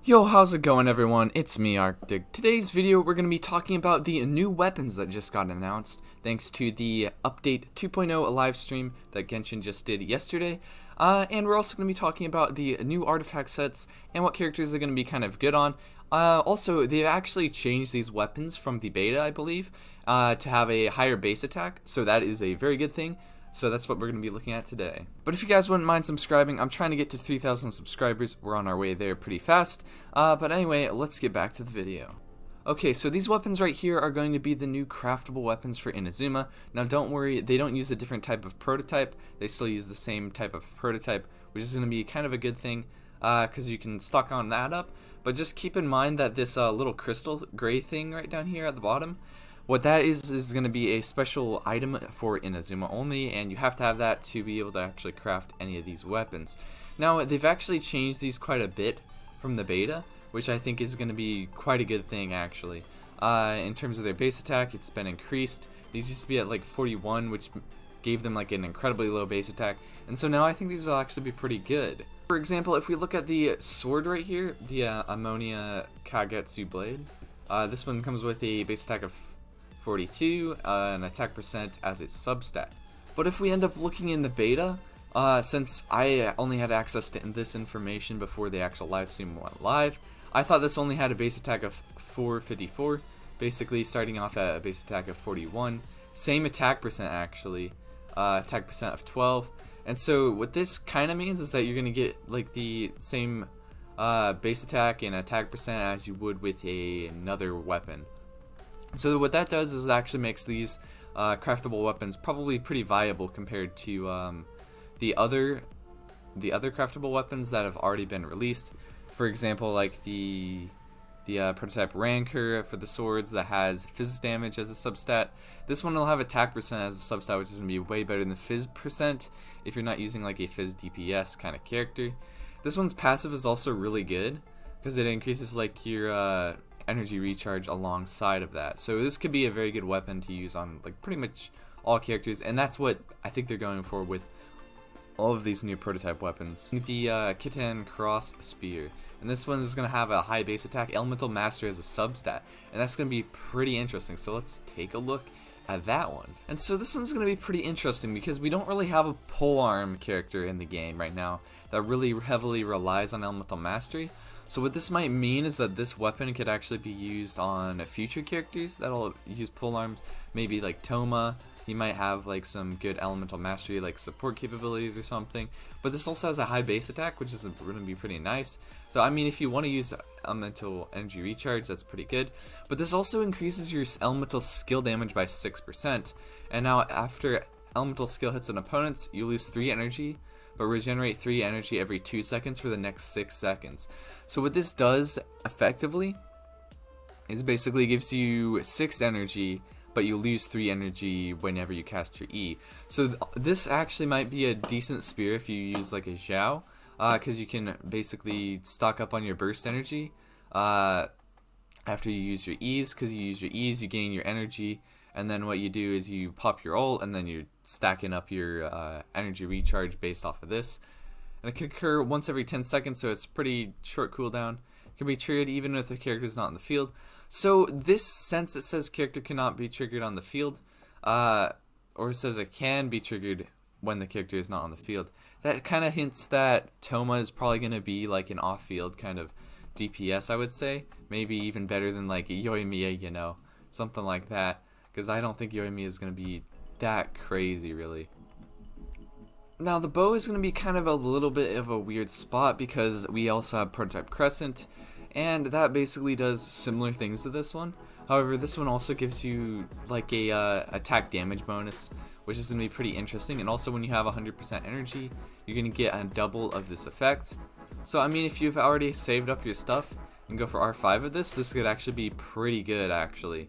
Yo, how's it going everyone? It's me, Arctic. Today's video we're going to be talking about the new weapons that just got announced thanks to the update 2.0 live stream that Genshin just did yesterday. And we're also going to be talking about the new artifact sets and what characters they're going to be kind of good on. Also, they've actually changed these weapons from the beta, I believe, to have a higher base attack, so that is a very good thing. So that's what we're going to be looking at today. But if you guys wouldn't mind subscribing, I'm trying to get to 3,000 subscribers. We're on our way there pretty fast. But anyway, let's get back to the video. Okay, so these weapons right here are going to be the new craftable weapons for Inazuma. Now don't worry, they don't use a different type of prototype. They still use the same type of prototype, which is going to be kind of a good thing because you can stock on that up. But just keep in mind that this little crystal gray thing right down here at the bottom, what that is going to be a special item for Inazuma only, and you have to have that to be able to actually craft any of these weapons. Now, they've actually changed these quite a bit from the beta, which I think is going to be quite a good thing, actually. In terms of their base attack, it's been increased. These used to be at like 41, which gave them like an incredibly low base attack, and so now I think these will actually be pretty good. For example, if we look at the sword right here, the Ammonia Kagetsu Blade, this one comes with a base attack of 42, an attack percent as its substat. But if we end up looking in the beta, since I only had access to this information before the actual live stream went live, I thought this only had a base attack of 454, basically starting off at a base attack of 41. Same attack percent actually, attack percent of 12. And so what this kind of means is that you're going to get like the same base attack and attack percent as you would with another weapon. So what that does is it actually makes these craftable weapons probably pretty viable compared to the other craftable weapons that have already been released. For example, like the prototype Rancor for the swords that has fizz damage as a substat. This one will have attack percent as a substat, which is going to be way better than fizz percent if you're not using like a fizz DPS kind of character. This one's passive is also really good because it increases like your energy recharge alongside of that. So this could be a very good weapon to use on like pretty much all characters, and that's what I think they're going for with all of these new prototype weapons. The Kitten Cross Spear, and this one is going to have a high base attack, Elemental Master as a substat, and that's going to be pretty interesting. So let's take a look at that one. And so this one's going to be pretty interesting because we don't really have a polearm character in the game right now that really heavily relies on Elemental Mastery. So what this might mean is that this weapon could actually be used on future characters that'll use polearms, maybe like Toma. He might have like some good elemental mastery like support capabilities or something, but this also has a high base attack, which is going to be pretty nice. So I mean, if you want to use elemental energy recharge, that's pretty good, but this also increases your elemental skill damage by 6%, and now after elemental skill hits an opponent, you lose 3 energy but regenerate 3 energy every 2 seconds for the next 6 seconds. So what this does effectively is basically gives you 6 energy, but you lose 3 energy whenever you cast your E. So this actually might be a decent spear if you use like a Xiao, because you can basically stock up on your burst energy after you use your E's, because you use your E's, you gain your energy, and then what you do is you pop your ult, and then you're stacking up your energy recharge based off of this. And it can occur once every 10 seconds, so it's pretty short cooldown. It can be triggered even if the character is not in the field. So this, since it says character cannot be triggered on the field, or it says it can be triggered when the character is not on the field, that kind of hints that Toma is probably going to be like an off-field kind of DPS, I would say. Maybe even better than like Yoimiya, you know, something like that. Because I don't think Yoimiya is going to be that crazy, really. Now, the bow is going to be kind of a little bit of a weird spot because we also have prototype Crescent, and that basically does similar things to this one. However, this one also gives you like a attack damage bonus, which is going to be pretty interesting. And also, when you have 100% energy, you're going to get a double of this effect. So, I mean, if you've already saved up your stuff and go for R5 of this could actually be pretty good, actually.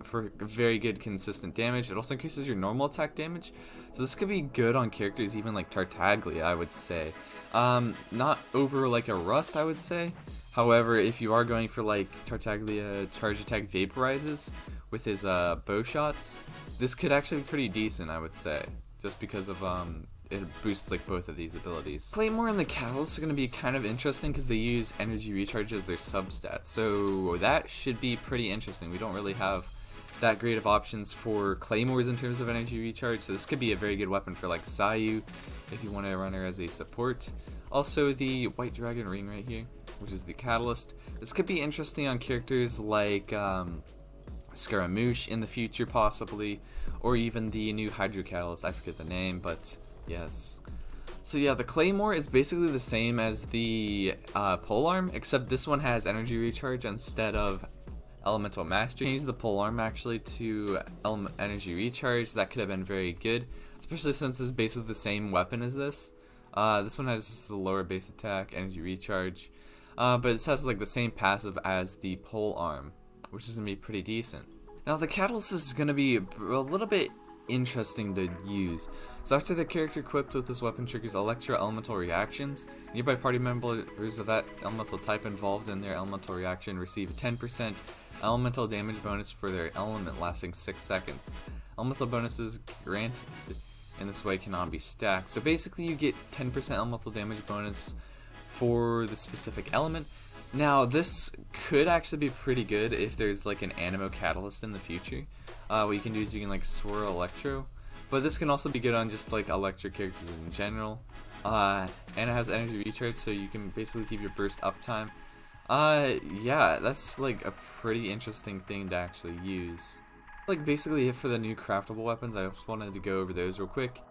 For very good consistent damage. It also increases your normal attack damage, so this could be good on characters even like Tartaglia, I would say. Not over like a Rust, I would say. However, if you are going for like Tartaglia charge attack vaporizes with his bow shots, this could actually be pretty decent, I would say, just because of it boosts like both of these abilities. Claymore and the Catalyst are going to be kind of interesting because they use energy recharge as their substat, so that should be pretty interesting. We don't really have that great of options for Claymores in terms of energy recharge, so this could be a very good weapon for like Sayu if you want to run her as a support. Also the White Dragon Ring right here, which is the Catalyst. This could be interesting on characters like Scaramouche in the future possibly, or even the new Hydro Catalyst, I forget the name, but yes. So yeah, the Claymore is basically the same as the Polearm, except this one has energy recharge instead of Elemental Mastery. Use the Polearm actually to energy recharge. That could have been very good, especially since it's basically the same weapon as this. This one has just the lower base attack, energy recharge, but this has like the same passive as the Polearm, which is going to be pretty decent. Now the Catalyst is going to be a little bit interesting to use. So after the character equipped with this weapon triggers electro elemental reactions, nearby party members of that elemental type involved in their elemental reaction receive a 10% elemental damage bonus for their element lasting 6 seconds. Elemental bonuses granted in this way cannot be stacked. So basically you get 10% elemental damage bonus for the specific element. Now this could actually be pretty good if there's like an Anemo Catalyst in the future. What you can do is you can like swirl Electro, but this can also be good on just like electric characters in general. And it has energy recharge, so you can basically keep your burst uptime. Yeah, that's like a pretty interesting thing to actually use. Like basically it for the new craftable weapons. I just wanted to go over those real quick.